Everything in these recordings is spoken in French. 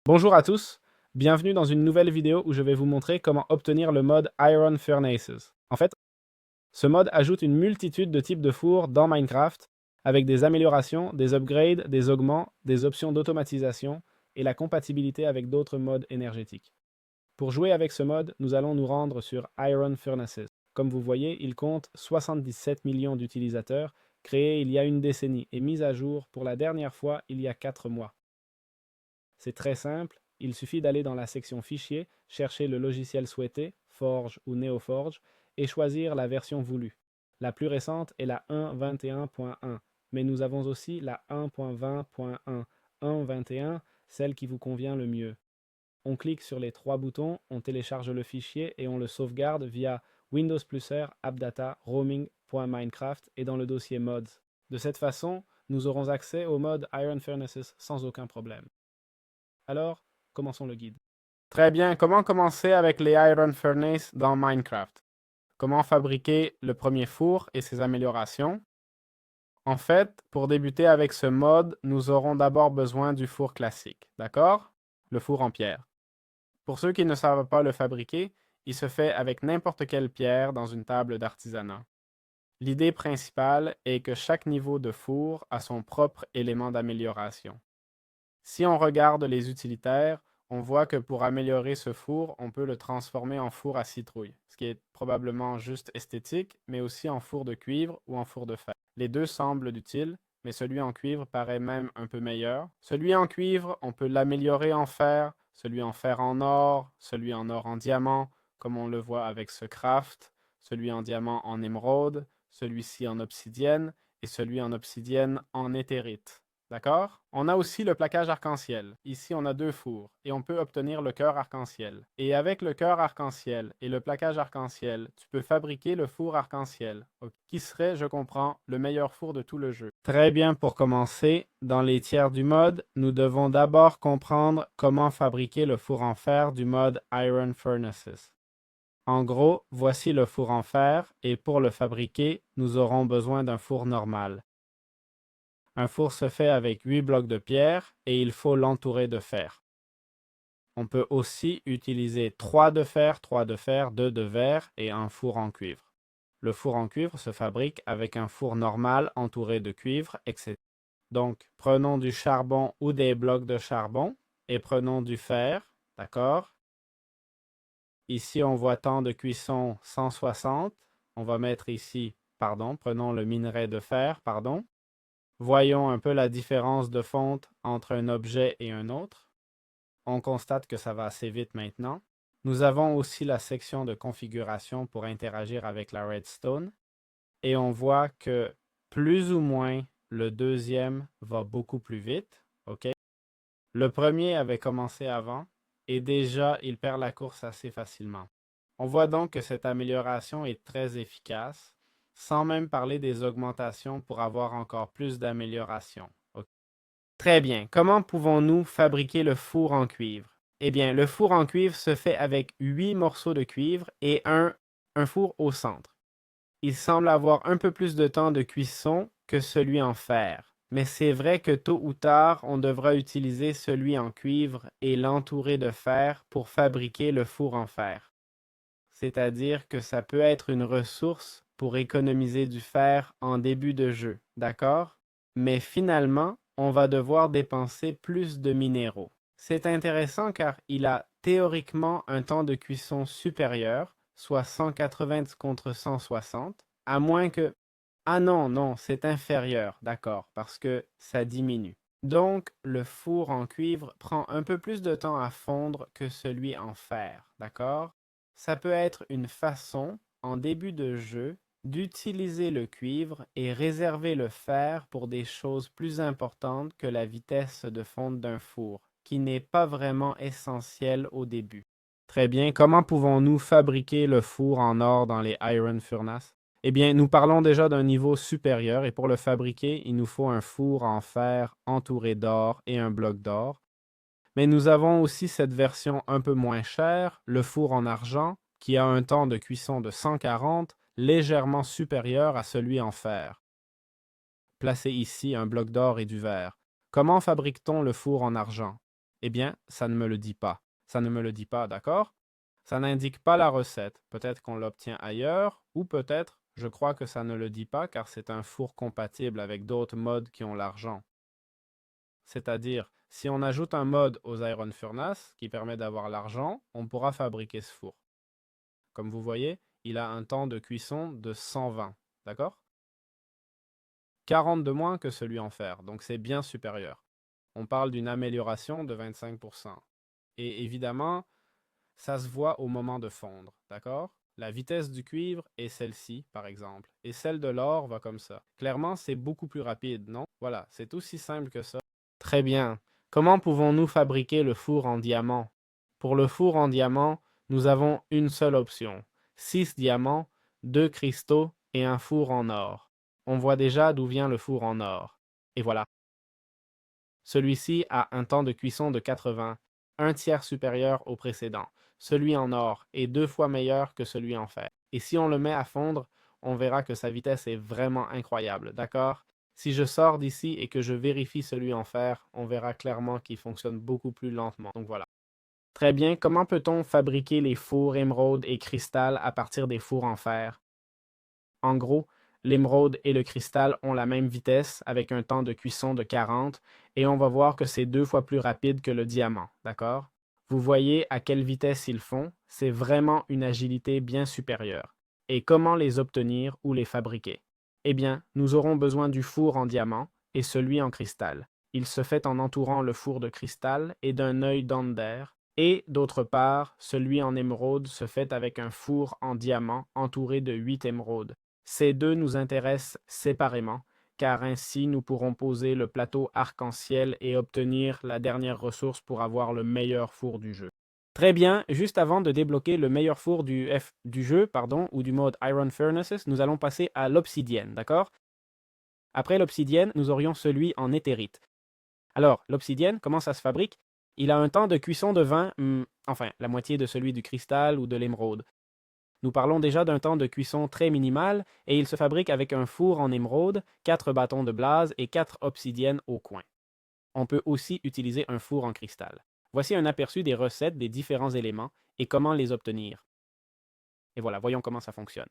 Bonjour à tous, bienvenue dans une nouvelle vidéo où je vais vous montrer comment obtenir le mode Iron Furnaces. En fait, ce mode ajoute une multitude de types de fours dans Minecraft avec des améliorations, des upgrades, des augments, des options d'automatisation et la compatibilité avec d'autres modes énergétiques. Pour jouer avec ce mode, nous allons nous rendre sur Iron Furnaces. Comme vous voyez, il compte 77 millions d'utilisateurs, créé il y a une décennie et mis à jour pour la dernière fois il y a 4 mois. C'est très simple, il suffit d'aller dans la section Fichier, chercher le logiciel souhaité, Forge ou NeoForge, et choisir la version voulue. La plus récente est la 1.21.1, mais nous avons aussi la 1.20.1, 1.21, celle qui vous convient le mieux. On clique sur les trois boutons, on télécharge le fichier et on le sauvegarde via Windows R, AppData, roaming.minecraft et dans le dossier Mods. De cette façon, nous aurons accès au mode Iron Furnaces sans aucun problème. Alors, commençons le guide. Très bien, comment commencer avec les Iron Furnace dans Minecraft? Comment fabriquer le premier four et ses améliorations? En fait, pour débuter avec ce mode, nous aurons d'abord besoin du four classique, d'accord? Le four en pierre. Pour ceux qui ne savent pas le fabriquer, il se fait avec n'importe quelle pierre dans une table d'artisanat. L'idée principale est que chaque niveau de four a son propre élément d'amélioration. Si on regarde les utilitaires, on voit que pour améliorer ce four, on peut le transformer en four à citrouille, ce qui est probablement juste esthétique, mais aussi en four de cuivre ou en four de fer. Les deux semblent utiles, mais celui en cuivre paraît même un peu meilleur. Celui en cuivre, on peut l'améliorer en fer, celui en fer en or, celui en or en diamant, comme on le voit avec ce craft, celui en diamant en émeraude, celui-ci en obsidienne et celui en obsidienne en éthérite. D'accord? On a aussi le plaquage arc-en-ciel. Ici, on a deux fours et on peut obtenir le cœur arc-en-ciel. Et avec le cœur arc-en-ciel et le plaquage arc-en-ciel, tu peux fabriquer le four arc-en-ciel, qui serait, je comprends, le meilleur four de tout le jeu. Très bien, pour commencer, dans les tiers du mode, nous devons d'abord comprendre comment fabriquer le four en fer du mode Iron Furnaces. En gros, voici le four en fer et pour le fabriquer, nous aurons besoin d'un four normal. Un four se fait avec 8 blocs de pierre et il faut l'entourer de fer. On peut aussi utiliser 3 de fer, 3 de fer, 2 de verre et un four en cuivre. Le four en cuivre se fabrique avec un four normal entouré de cuivre, etc. Donc, prenons du charbon ou des blocs de charbon et prenons du fer, d'accord? Ici, on voit temps de cuisson 160. On va mettre ici, prenons le minerai de fer, Voyons un peu la différence de fonte entre un objet et un autre. On constate que ça va assez vite maintenant. Nous avons aussi la section de configuration pour interagir avec la redstone. Et on voit que plus ou moins le deuxième va beaucoup plus vite. OK? Le premier avait commencé avant et déjà il perd la course assez facilement. On voit donc que cette amélioration est très efficace, sans même parler des augmentations pour avoir encore plus d'améliorations. Okay. Très bien. Comment pouvons-nous fabriquer le four en cuivre? Eh bien, le four en cuivre se fait avec 8 morceaux de cuivre et un four au centre. Il semble avoir un peu plus de temps de cuisson que celui en fer. Mais c'est vrai que tôt ou tard, on devra utiliser celui en cuivre et l'entourer de fer pour fabriquer le four en fer. C'est-à-dire que ça peut être une ressource pour économiser du fer en début de jeu, d'accord? Mais finalement, on va devoir dépenser plus de minéraux. C'est intéressant car il a théoriquement un temps de cuisson supérieur, soit 180 contre 160, à moins que... Ah non, non, c'est inférieur, d'accord, parce que ça diminue. Donc, le four en cuivre prend un peu plus de temps à fondre que celui en fer, d'accord? Ça peut être une façon, en début de jeu, d'utiliser le cuivre et réserver le fer pour des choses plus importantes que la vitesse de fonte d'un four, qui n'est pas vraiment essentielle au début. Très bien, comment pouvons-nous fabriquer le four en or dans les Iron Furnace? Eh bien, nous parlons déjà d'un niveau supérieur et pour le fabriquer, il nous faut un four en fer entouré d'or et un bloc d'or. Mais nous avons aussi cette version un peu moins chère, le four en argent, qui a un temps de cuisson de 140, légèrement supérieur à celui en fer. Placez ici un bloc d'or et du verre. Comment fabrique-t-on le four en argent? Eh bien, ça ne me le dit pas. Ça ne me le dit pas, d'accord? Ça n'indique pas la recette. Peut-être qu'on l'obtient ailleurs, ou peut-être, je crois que ça ne le dit pas car c'est un four compatible avec d'autres modes qui ont l'argent. C'est-à-dire, si on ajoute un mode aux Iron Furnace qui permet d'avoir l'argent, on pourra fabriquer ce four. Comme vous voyez, il a un temps de cuisson de 120, d'accord? 40 de moins que celui en fer, donc c'est bien supérieur. On parle d'une amélioration de 25%. Et évidemment, ça se voit au moment de fondre, d'accord? La vitesse du cuivre est celle-ci, par exemple, et celle de l'or va comme ça. Clairement, c'est beaucoup plus rapide, non? Voilà, c'est aussi simple que ça. Très bien. Comment pouvons-nous fabriquer le four en diamant? Pour le four en diamant, nous avons une seule option. 6 diamants, 2 cristaux et un four en or. On voit déjà d'où vient le four en or. Et voilà. Celui-ci a un temps de cuisson de 80, un tiers supérieur au précédent. Celui en or est 2 fois meilleur que celui en fer. Et si on le met à fondre, on verra que sa vitesse est vraiment incroyable, d'accord? Si je sors d'ici et que je vérifie celui en fer, on verra clairement qu'il fonctionne beaucoup plus lentement. Donc voilà. Très bien, comment peut-on fabriquer les fours émeraude et cristal à partir des fours en fer? En gros, l'émeraude et le cristal ont la même vitesse avec un temps de cuisson de 40 et on va voir que c'est 2 fois plus rapide que le diamant, d'accord? Vous voyez à quelle vitesse ils font, c'est vraiment une agilité bien supérieure. Et comment les obtenir ou les fabriquer? Eh bien, nous aurons besoin du four en diamant et celui en cristal. Il se fait en entourant le four de cristal et d'un œil d'Ander, et d'autre part, celui en émeraude se fait avec un four en diamant entouré de 8 émeraudes. Ces deux nous intéressent séparément, car ainsi nous pourrons poser le plateau arc-en-ciel et obtenir la dernière ressource pour avoir le meilleur four du jeu. Très bien, juste avant de débloquer le meilleur four du jeu, ou du mode Iron Furnaces, nous allons passer à l'obsidienne, d'accord? Après l'obsidienne, nous aurions celui en éthérite. Alors, l'obsidienne, comment ça se fabrique? Il a un temps de cuisson de 20, enfin, la moitié de celui du cristal ou de l'émeraude. Nous parlons déjà d'un temps de cuisson très minimal et il se fabrique avec un four en émeraude, 4 bâtons de base et 4 obsidiennes au coin. On peut aussi utiliser un four en cristal. Voici un aperçu des recettes des différents éléments et comment les obtenir. Et voilà, voyons comment ça fonctionne.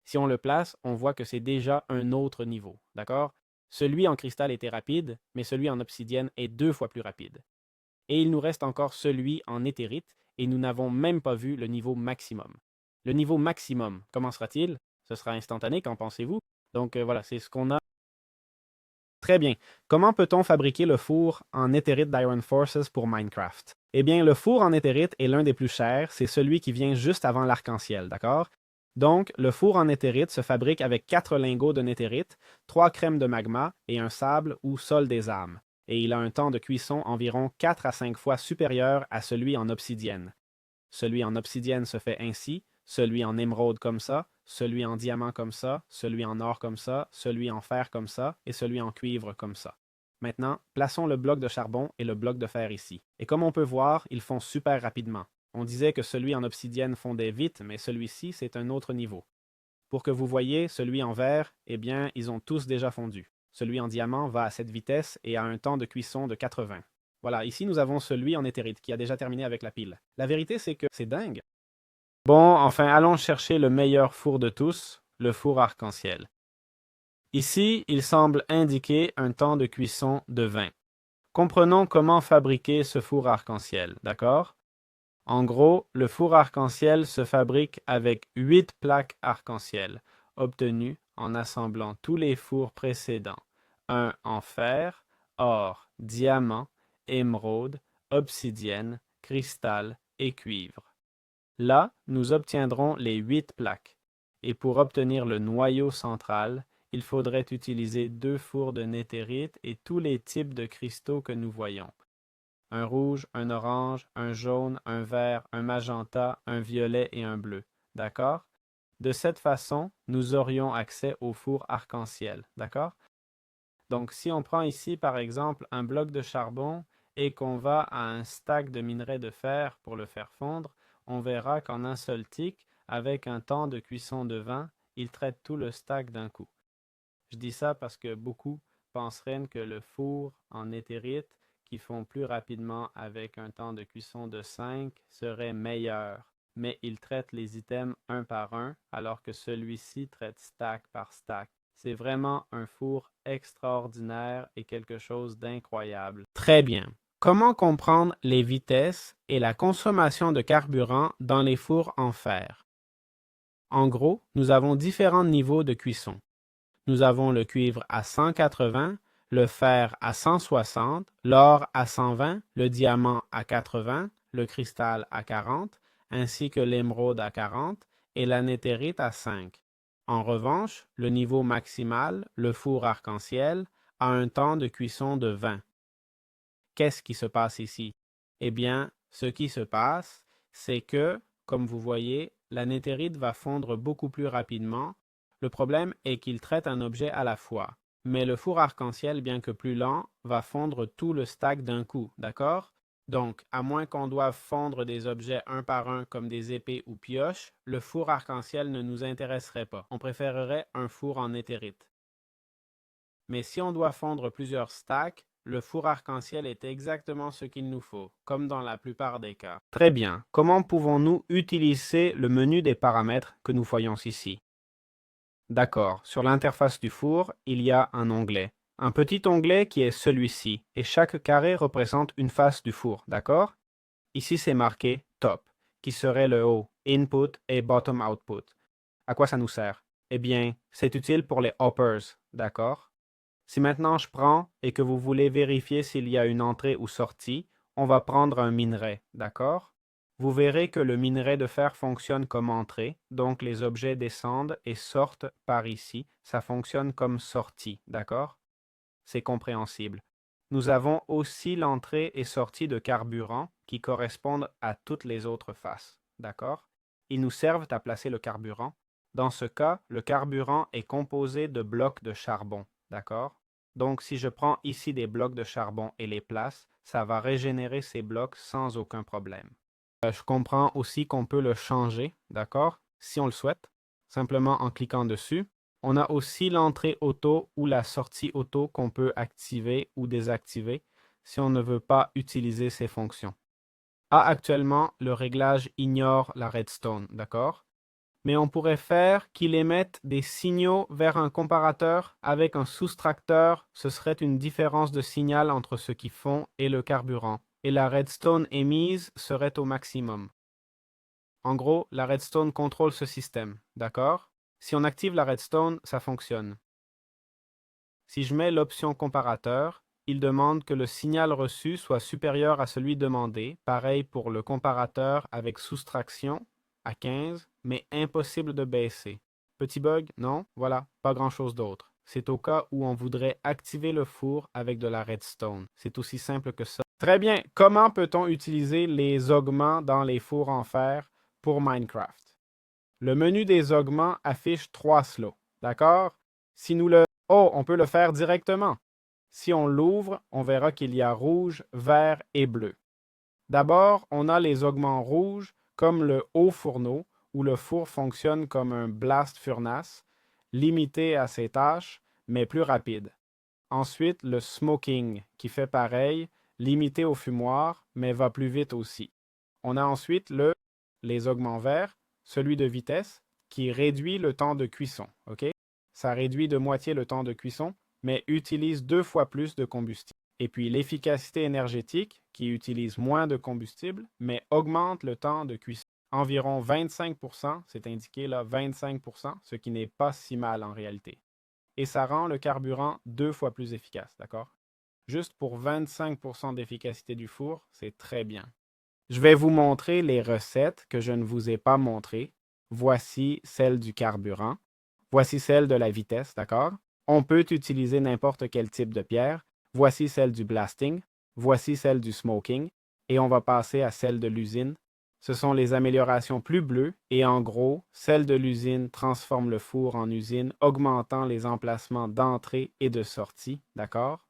Si on le place, on voit que c'est déjà un autre niveau, d'accord? Celui en cristal était rapide, mais celui en obsidienne est 2 fois plus rapide. Et il nous reste encore celui en éthérite, et nous n'avons même pas vu le niveau maximum. Le niveau maximum, comment sera-t-il? Ce sera instantané, qu'en pensez-vous? Donc voilà, c'est ce qu'on a. Très bien. Comment peut-on fabriquer le four en éthérite d'Iron Forces pour Minecraft? Eh bien, le four en éthérite est l'un des plus chers, c'est celui qui vient juste avant l'arc-en-ciel, d'accord? Donc, le four en éthérite se fabrique avec 4 lingots de néthérite, 3 crèmes de magma et un sable ou sol des âmes. Et il a un temps de cuisson environ 4 à 5 fois supérieur à celui en obsidienne. Celui en obsidienne se fait ainsi, celui en émeraude comme ça, celui en diamant comme ça, celui en or comme ça, celui en fer comme ça et celui en cuivre comme ça. Maintenant, plaçons le bloc de charbon et le bloc de fer ici. Et comme on peut voir, ils font super rapidement. On disait que celui en obsidienne fondait vite, mais celui-ci, c'est un autre niveau. Pour que vous voyez, celui en verre, eh bien, ils ont tous déjà fondu. Celui en diamant va à cette vitesse et a un temps de cuisson de 80. Voilà, ici nous avons celui en éthérite qui a déjà terminé avec la pile. La vérité, c'est que c'est dingue. Bon, enfin, allons chercher le meilleur four de tous, le four arc-en-ciel. Ici, il semble indiquer un temps de cuisson de 20. Comprenons comment fabriquer ce four arc-en-ciel, d'accord? En gros, le four arc-en-ciel se fabrique avec 8 plaques arc-en-ciel, obtenues en assemblant tous les fours précédents. Un en fer, or, diamant, émeraude, obsidienne, cristal et cuivre. Là, nous obtiendrons les 8 plaques. Et pour obtenir le noyau central, il faudrait utiliser 2 fours de néthérite et tous les types de cristaux que nous voyons. Un rouge, un orange, un jaune, un vert, un magenta, un violet et un bleu. D'accord? De cette façon, nous aurions accès au four arc-en-ciel. D'accord? Donc, si on prend ici, par exemple, un bloc de charbon et qu'on va à un stack de minerai de fer pour le faire fondre, on verra qu'en un seul tic, avec un temps de cuisson de 20, il traite tout le stack d'un coup. Je dis ça parce que beaucoup penseraient que le four en éthérite qui font plus rapidement avec un temps de cuisson de 5 seraient meilleurs, mais il traite les items un par un, alors que celui-ci traite stack par stack. C'est vraiment un four extraordinaire et quelque chose d'incroyable. Très bien. Comment comprendre les vitesses et la consommation de carburant dans les fours en fer? En gros, nous avons différents niveaux de cuisson. Nous avons le cuivre à 180, le fer à 160, l'or à 120, le diamant à 80, le cristal à 40, ainsi que l'émeraude à 40 et l'anéthérite à 5. En revanche, le niveau maximal, le four arc-en-ciel, a un temps de cuisson de 20. Qu'est-ce qui se passe ici? Eh bien, ce qui se passe, c'est que, comme vous voyez, l'anéthérite va fondre beaucoup plus rapidement. Le problème est qu'il traite un objet à la fois. Mais le four arc-en-ciel, bien que plus lent, va fondre tout le stack d'un coup, d'accord? Donc, à moins qu'on doive fondre des objets un par un comme des épées ou pioches, le four arc-en-ciel ne nous intéresserait pas. On préférerait un four en éthérite. Mais si on doit fondre plusieurs stacks, le four arc-en-ciel est exactement ce qu'il nous faut, comme dans la plupart des cas. Très bien. Comment pouvons-nous utiliser le menu des paramètres que nous voyons ici? D'accord. Sur l'interface du four, il y a un onglet. Un petit onglet qui est celui-ci, et chaque carré représente une face du four, d'accord? Ici, c'est marqué Top, qui serait le haut, Input et Bottom Output. À quoi ça nous sert? Eh bien, c'est utile pour les hoppers, d'accord? Si maintenant je prends et que vous voulez vérifier s'il y a une entrée ou sortie, on va prendre un minerai, d'accord? Vous verrez que le minerai de fer fonctionne comme entrée, donc les objets descendent et sortent par ici. Ça fonctionne comme sortie, d'accord? C'est compréhensible. Nous avons aussi l'entrée et sortie de carburant qui correspondent à toutes les autres faces, d'accord? Ils nous servent à placer le carburant. Dans ce cas, le carburant est composé de blocs de charbon, d'accord? Donc, si je prends ici des blocs de charbon et les place, ça va régénérer ces blocs sans aucun problème. Je comprends aussi qu'on peut le changer, d'accord? Si on le souhaite, simplement en cliquant dessus. On a aussi l'entrée auto ou la sortie auto qu'on peut activer ou désactiver si on ne veut pas utiliser ces fonctions. Actuellement, le réglage ignore la redstone, d'accord? Mais on pourrait faire qu'il émette des signaux vers un comparateur avec un soustracteur. Ce serait une différence de signal entre ce qui fond et le carburant. Et la redstone émise serait au maximum. En gros, la redstone contrôle ce système, d'accord? Si on active la redstone, ça fonctionne. Si je mets l'option comparateur, il demande que le signal reçu soit supérieur à celui demandé. Pareil pour le comparateur avec soustraction à 15, mais impossible de baisser. Petit bug? Non? Voilà, pas grand-chose d'autre. C'est au cas où on voudrait activer le four avec de la redstone. C'est aussi simple que ça. Très bien. Comment peut-on utiliser les augments dans les fours en fer pour Minecraft? Le menu des augments affiche 3 slots. D'accord? Si nous le... Oh, on peut le faire directement. Si on l'ouvre, on verra qu'il y a rouge, vert et bleu. D'abord, on a les augments rouges comme le haut fourneau où le four fonctionne comme un blast furnace, limité à ses tâches, mais plus rapide. Ensuite, le smoking qui fait pareil, limité au fumoir, mais va plus vite aussi. On a ensuite les augments verts, celui de vitesse, qui réduit le temps de cuisson. OK? Ça réduit de moitié le temps de cuisson, mais utilise 2 fois plus de combustible. Et puis l'efficacité énergétique, qui utilise moins de combustible, mais augmente le temps de cuisson. Environ 25%, c'est indiqué là 25%, ce qui n'est pas si mal en réalité. Et ça rend le carburant 2 fois plus efficace, d'accord? Juste pour 25% d'efficacité du four, c'est très bien. Je vais vous montrer les recettes que je ne vous ai pas montrées. Voici celle du carburant. Voici celle de la vitesse, d'accord? On peut utiliser n'importe quel type de pierre. Voici celle du blasting. Voici celle du smoking. Et on va passer à celle de l'usine. Ce sont les améliorations plus bleues et en gros, celle de l'usine transforme le four en usine, augmentant les emplacements d'entrée et de sortie, d'accord?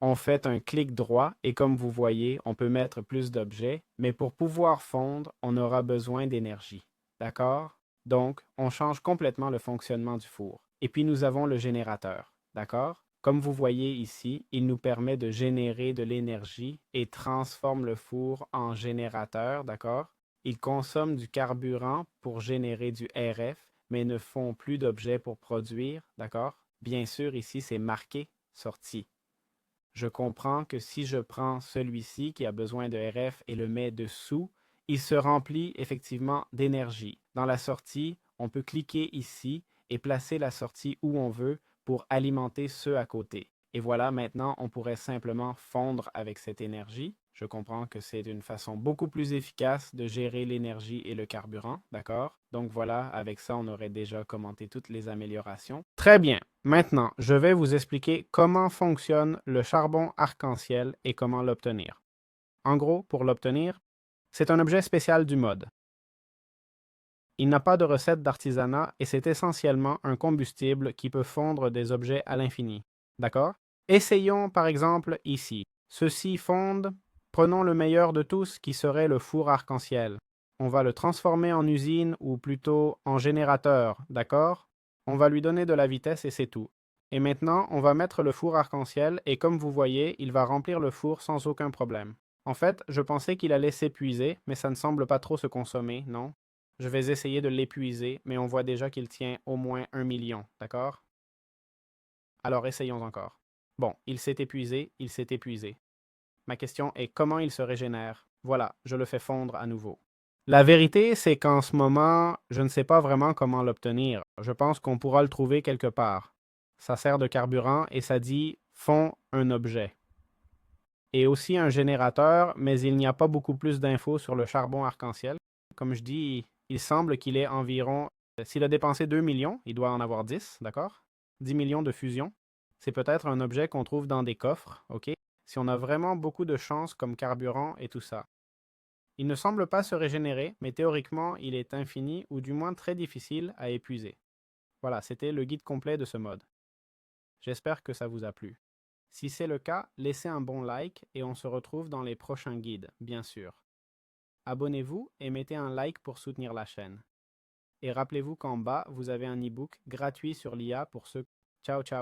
On fait un clic droit et comme vous voyez, on peut mettre plus d'objets, mais pour pouvoir fondre, on aura besoin d'énergie. D'accord? Donc, on change complètement le fonctionnement du four. Et puis, nous avons le générateur. D'accord? Comme vous voyez ici, il nous permet de générer de l'énergie et transforme le four en générateur, d'accord? Il consomme du carburant pour générer du RF, mais ne font plus d'objets pour produire, d'accord? Bien sûr, ici, c'est marqué sortie. Je comprends que si je prends celui-ci qui a besoin de RF et le mets dessous, il se remplit effectivement d'énergie. Dans la sortie, on peut cliquer ici et placer la sortie où on veut pour alimenter ceux à côté. Et voilà, maintenant, on pourrait simplement fondre avec cette énergie. Je comprends que c'est une façon beaucoup plus efficace de gérer l'énergie et le carburant, d'accord? Donc voilà, avec ça, on aurait déjà commenté toutes les améliorations. Très bien. Maintenant, je vais vous expliquer comment fonctionne le charbon arc-en-ciel et comment l'obtenir. En gros, pour l'obtenir, c'est un objet spécial du mode. Il n'a pas de recette d'artisanat et c'est essentiellement un combustible qui peut fondre des objets à l'infini. D'accord? Essayons par exemple ici. Ceux-ci fondent. Prenons le meilleur de tous qui serait le four arc-en-ciel. On va le transformer en usine ou plutôt en générateur, d'accord? On va lui donner de la vitesse et c'est tout. Et maintenant, on va mettre le four arc-en-ciel et comme vous voyez, il va remplir le four sans aucun problème. En fait, je pensais qu'il allait s'épuiser, mais ça ne semble pas trop se consommer, non? Je vais essayer de l'épuiser, mais on voit déjà qu'il tient au moins 1 million, d'accord? Alors essayons encore. Bon, il s'est épuisé, il s'est épuisé. Ma question est comment il se régénère? Voilà, je le fais fondre à nouveau. La vérité, c'est qu'en ce moment, je ne sais pas vraiment comment l'obtenir. Je pense qu'on pourra le trouver quelque part. Ça sert de carburant et ça dit fond un objet. Et aussi un générateur, mais il n'y a pas beaucoup plus d'infos sur le charbon arc-en-ciel. Comme je dis, il semble qu'il ait environ, s'il a dépensé 2 millions, il doit en avoir 10, d'accord? 10 millions de fusion. C'est peut-être un objet qu'on trouve dans des coffres, ok? Si on a vraiment beaucoup de chance comme carburant et tout ça. Il ne semble pas se régénérer, mais théoriquement, il est infini ou du moins très difficile à épuiser. Voilà, c'était le guide complet de ce mode. J'espère que ça vous a plu. Si c'est le cas, laissez un bon like et on se retrouve dans les prochains guides, bien sûr. Abonnez-vous et mettez un like pour soutenir la chaîne. Et rappelez-vous qu'en bas, vous avez un e-book gratuit sur l'IA pour ceux... Ciao, ciao!